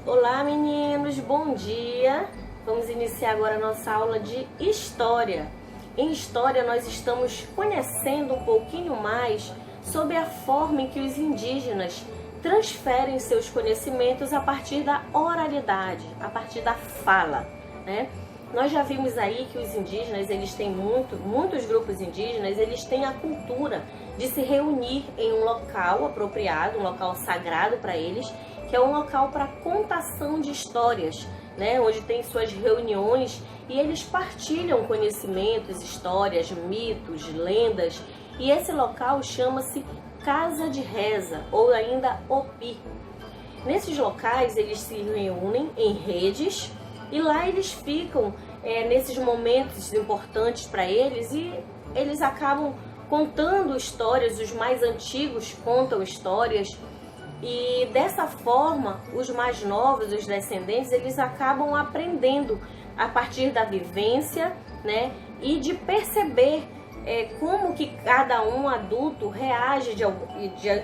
Olá meninos, bom dia! Vamos iniciar agora a nossa aula de História. Em História nós estamos conhecendo um pouquinho mais sobre a forma em que os indígenas transferem seus conhecimentos a partir da oralidade, a partir da fala, né? Nós já vimos aí que os indígenas, eles têm muitos grupos indígenas, eles têm a cultura de se reunir em um local apropriado, um local sagrado para eles, que é um local para contação de histórias, né? Onde tem suas reuniões e eles partilham conhecimentos, histórias, mitos, lendas. E esse local chama-se Casa de Reza, ou ainda Opi. Nesses locais eles se reúnem em redes e lá eles ficam nesses momentos importantes para eles e eles acabam contando histórias, os mais antigos contam histórias e dessa forma os mais novos, os descendentes, eles acabam aprendendo a partir da vivência, né, e de perceber como que cada um adulto reage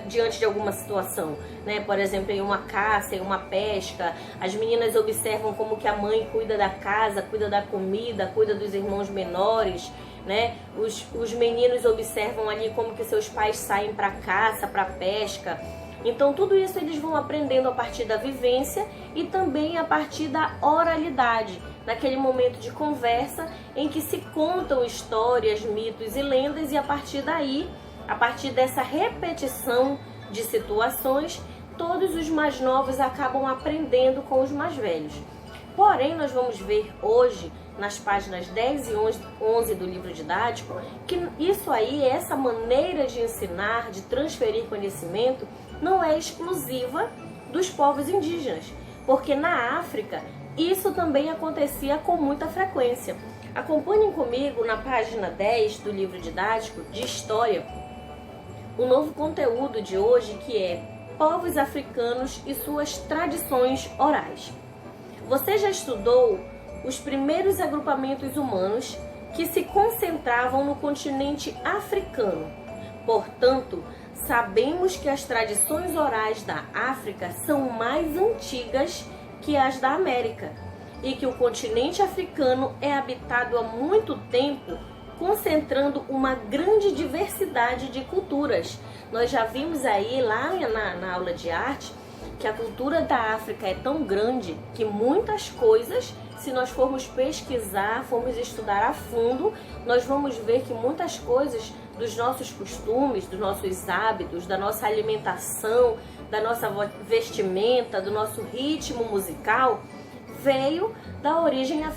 diante de alguma situação, né? Por exemplo, em uma caça, em uma pesca, as meninas observam como que a mãe cuida da casa, cuida da comida, cuida dos irmãos menores, né? Os meninos observam ali como que seus pais saem para caça, para pesca. Então tudo isso eles vão aprendendo a partir da vivência e também a partir da oralidade, naquele momento de conversa em que se contam histórias, mitos e lendas e a partir daí, a partir dessa repetição de situações, todos os mais novos acabam aprendendo com os mais velhos. Porém, nós vamos ver hoje, nas páginas 10 e 11 do livro didático, que isso aí, essa maneira de ensinar, de transferir conhecimento, não é exclusiva dos povos indígenas, porque na África isso também acontecia com muita frequência. Acompanhem comigo na página 10 do livro didático de História, o novo conteúdo de hoje, que é Povos Africanos e suas tradições orais. Você já estudou os primeiros agrupamentos humanos que se concentravam no continente africano. Portanto, sabemos que as tradições orais da África são mais antigas que as da América e que o continente africano é habitado há muito tempo, concentrando uma grande diversidade de culturas. Nós já vimos aí lá na aula de arte que a cultura da África é tão grande que muitas coisas, se nós formos pesquisar, formos estudar a fundo, nós vamos ver que muitas coisas dos nossos costumes, dos nossos hábitos, da nossa alimentação, da nossa vestimenta, do nosso ritmo musical, veio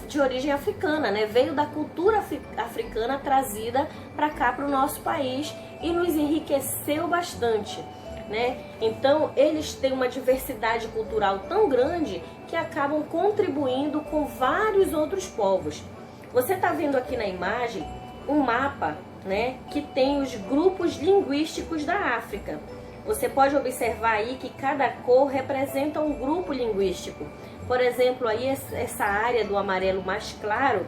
de origem africana, né? Veio da cultura africana trazida para cá, para o nosso país e nos enriqueceu bastante, né? Então, eles têm uma diversidade cultural tão grande que acabam contribuindo com vários outros povos. Você está vendo aqui na imagem um mapa, né, que tem os grupos linguísticos da África. Você pode observar aí que cada cor representa um grupo linguístico. Por exemplo, aí essa área do amarelo mais claro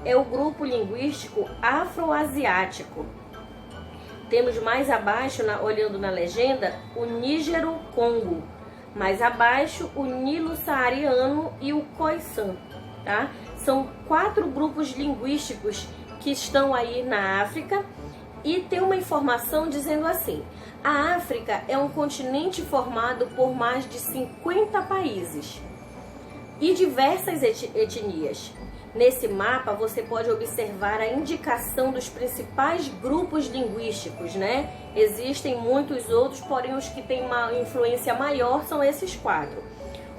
é o grupo linguístico afroasiático. Temos mais abaixo, olhando na legenda, o Nígero-Congo. Mais abaixo, o Nilo-Saariano e o Khoisan. Tá? São 4 grupos linguísticos que estão aí na África e tem uma informação dizendo assim: a África é um continente formado por mais de 50 países e diversas etnias. Nesse mapa você pode observar a indicação dos principais grupos linguísticos, né? Existem muitos outros, porém os que têm uma influência maior são esses 4.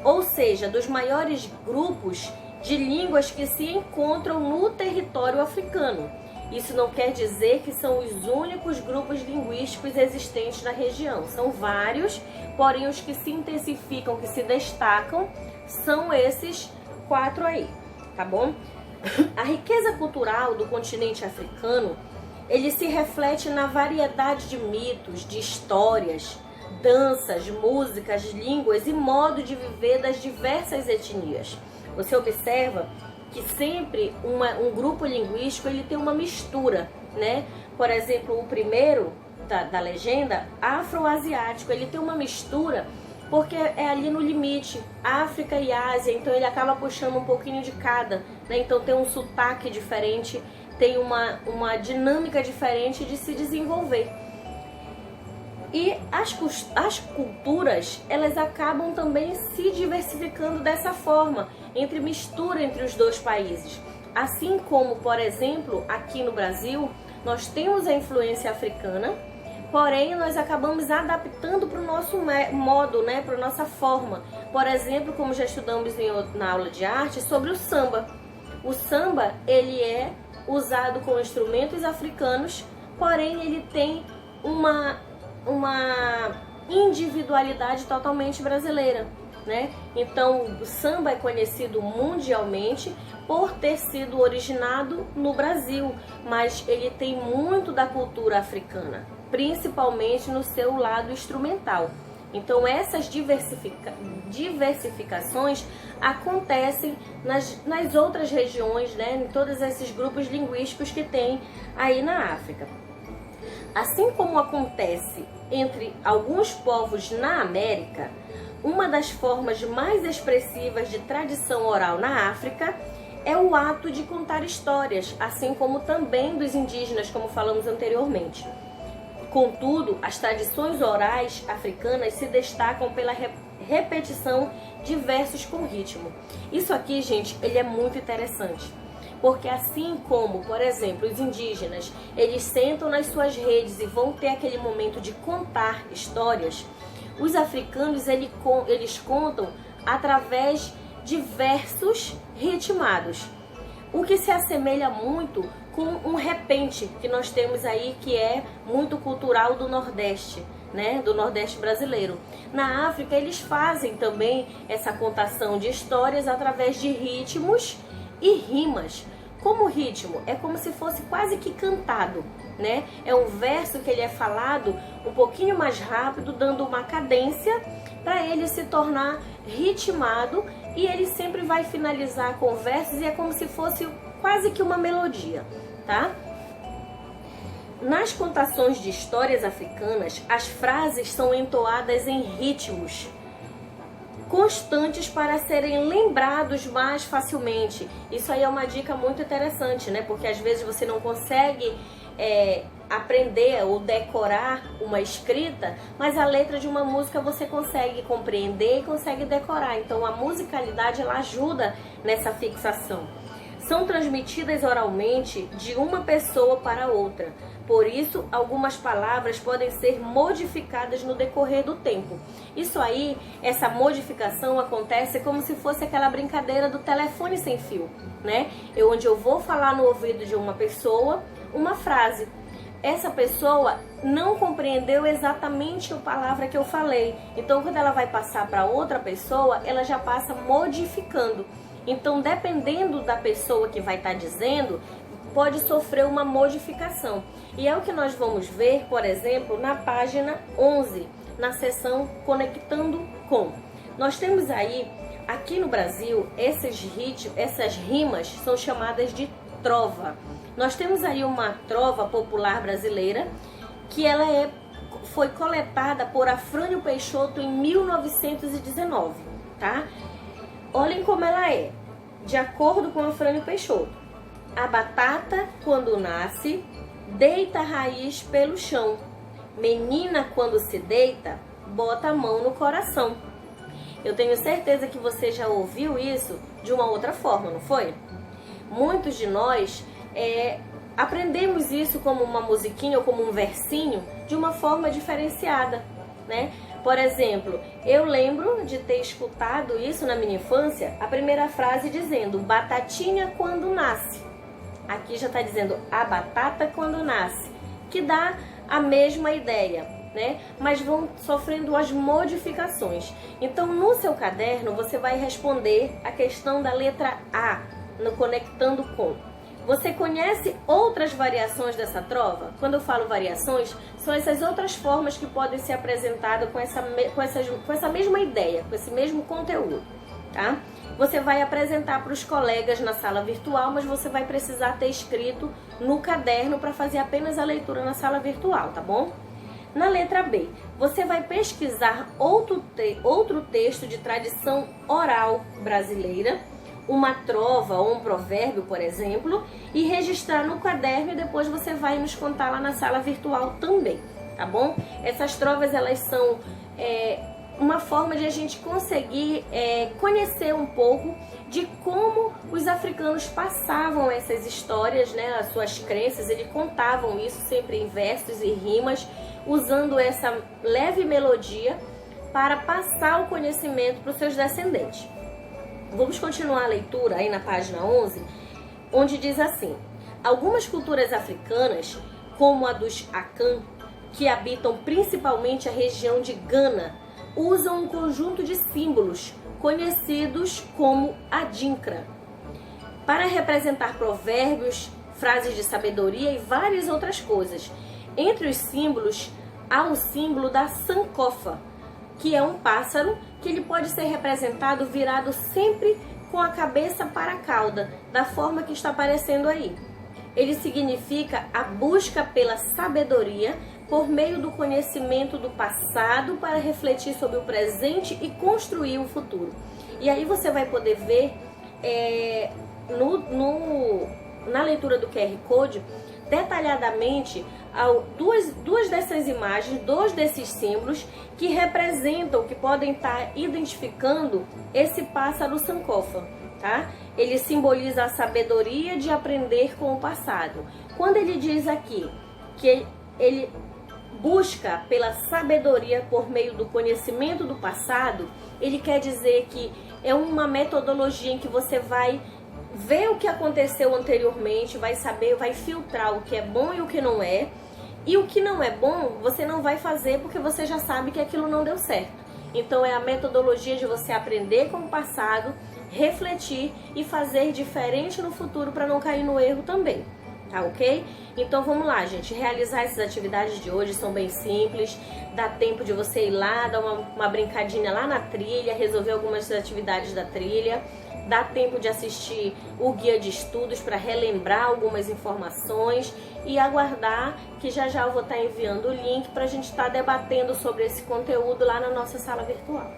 Ou seja, dos maiores grupos de línguas que se encontram no território africano. Isso não quer dizer que são os únicos grupos linguísticos existentes na região. São vários, porém os que se intensificam, que se destacam, são esses 4 aí, tá bom? A riqueza cultural do continente africano, ele se reflete na variedade de mitos, de histórias, danças, músicas, línguas e modo de viver das diversas etnias. Você observa que sempre um grupo linguístico ele tem uma mistura, né? Por exemplo, o primeiro da legenda, afroasiático, ele tem uma mistura porque é ali no limite, África e Ásia, então ele acaba puxando um pouquinho de cada, né? Então tem um sotaque diferente, tem uma dinâmica diferente de se desenvolver. E as culturas, elas acabam também se diversificando dessa forma, mistura entre os dois países. Assim como, por exemplo, aqui no Brasil, nós temos a influência africana, porém nós acabamos adaptando para o nosso modo, né, para a nossa forma. Por exemplo, como já estudamos na aula de arte, sobre o samba. O samba, ele é usado com instrumentos africanos, porém ele tem uma individualidade totalmente brasileira, né? Então o samba é conhecido mundialmente por ter sido originado no Brasil, mas ele tem muito da cultura africana, principalmente no seu lado instrumental. Então essas diversificações acontecem nas outras regiões, né? Em todos esses grupos linguísticos que tem aí na África. Assim como acontece entre alguns povos na América, uma das formas mais expressivas de tradição oral na África é o ato de contar histórias, assim como também dos indígenas, como falamos anteriormente. Contudo, as tradições orais africanas se destacam pela repetição de versos com ritmo. Isso aqui, gente, ele é muito interessante. Porque assim como, por exemplo, os indígenas, eles sentam nas suas redes e vão ter aquele momento de contar histórias, os africanos, eles contam através de versos ritmados. O que se assemelha muito com um repente que nós temos aí, que é muito cultural do Nordeste, né? Do Nordeste brasileiro. Na África, eles fazem também essa contação de histórias através de ritmos e rimas. Como ritmo, é como se fosse quase que cantado, né? É um verso que ele é falado um pouquinho mais rápido, dando uma cadência para ele se tornar ritmado, e ele sempre vai finalizar com versos e é como se fosse quase que uma melodia, tá? Nas contações de histórias africanas, as frases são entoadas em ritmos constantes para serem lembrados mais facilmente. Isso aí é uma dica muito interessante, né? Porque às vezes você não consegue aprender ou decorar uma escrita, mas a letra de uma música você consegue compreender e consegue decorar. Então a musicalidade, ela ajuda nessa fixação. São transmitidas oralmente de uma pessoa para outra. Por isso, algumas palavras podem ser modificadas no decorrer do tempo. Isso aí, essa modificação acontece como se fosse aquela brincadeira do telefone sem fio, né? Onde eu vou falar no ouvido de uma pessoa uma frase. Essa pessoa não compreendeu exatamente a palavra que eu falei. Então, quando ela vai passar para outra pessoa, ela já passa modificando. Então, dependendo da pessoa que vai estar dizendo, pode sofrer uma modificação. E é o que nós vamos ver, por exemplo, na página 11, na seção Conectando com. Nós temos aí, aqui no Brasil, essas rimas são chamadas de trova. Nós temos aí uma trova popular brasileira, que ela foi coletada por Afrânio Peixoto em 1919, tá? Olhem como ela é, de acordo com Afrânio Peixoto. A batata, quando nasce, deita a raiz pelo chão. Menina, quando se deita, bota a mão no coração. Eu tenho certeza que você já ouviu isso de uma outra forma, não foi? Muitos de nós aprendemos isso como uma musiquinha ou como um versinho de uma forma diferenciada, né? Por exemplo, eu lembro de ter escutado isso na minha infância, a primeira frase dizendo batatinha quando nasce. Aqui já está dizendo a batata quando nasce, que dá a mesma ideia, né? Mas vão sofrendo as modificações. Então, no seu caderno, você vai responder a questão da letra A, no Conectando com. Você conhece outras variações dessa trova? Quando eu falo variações, são essas outras formas que podem ser apresentadas com essa mesma ideia, com esse mesmo conteúdo, tá? Você vai apresentar para os colegas na sala virtual, mas você vai precisar ter escrito no caderno para fazer apenas a leitura na sala virtual, tá bom? Na letra B, você vai pesquisar outro texto de tradição oral brasileira, uma trova ou um provérbio, por exemplo, e registrar no caderno, e depois você vai nos contar lá na sala virtual também, tá bom? Essas trovas, elas são uma forma de a gente conseguir conhecer um pouco de como os africanos passavam essas histórias, né, as suas crenças. Eles contavam isso sempre em versos e rimas, usando essa leve melodia para passar o conhecimento para os seus descendentes. Vamos continuar a leitura aí na página 11, onde diz assim: algumas culturas africanas, como a dos Akan, que habitam principalmente a região de Gana, usam um conjunto de símbolos conhecidos como adinkra para representar provérbios, frases de sabedoria e várias outras coisas. Entre os símbolos, há o símbolo da sankofa, que é um pássaro que ele pode ser representado virado sempre com a cabeça para a cauda, da forma que está aparecendo aí. Ele significa a busca pela sabedoria por meio do conhecimento do passado para refletir sobre o presente e construir o futuro. E aí você vai poder ver na leitura do QR Code detalhadamente duas dessas imagens, dois desses símbolos que representam, que podem estar identificando esse pássaro sankofa, tá? Ele simboliza a sabedoria de aprender com o passado. Quando ele diz aqui que ele busca pela sabedoria por meio do conhecimento do passado, ele quer dizer que é uma metodologia em que você vai ver o que aconteceu anteriormente, vai saber, vai filtrar o que é bom e o que não é. E o que não é bom, você não vai fazer porque você já sabe que aquilo não deu certo. Então é a metodologia de você aprender com o passado, refletir e fazer diferente no futuro para não cair no erro também. Tá ok? Então vamos lá, gente, realizar essas atividades de hoje são bem simples, dá tempo de você ir lá, dar uma brincadinha lá na trilha, resolver algumas atividades da trilha, dá tempo de assistir o guia de estudos para relembrar algumas informações e aguardar que já eu vou estar enviando o link para a gente estar debatendo sobre esse conteúdo lá na nossa sala virtual.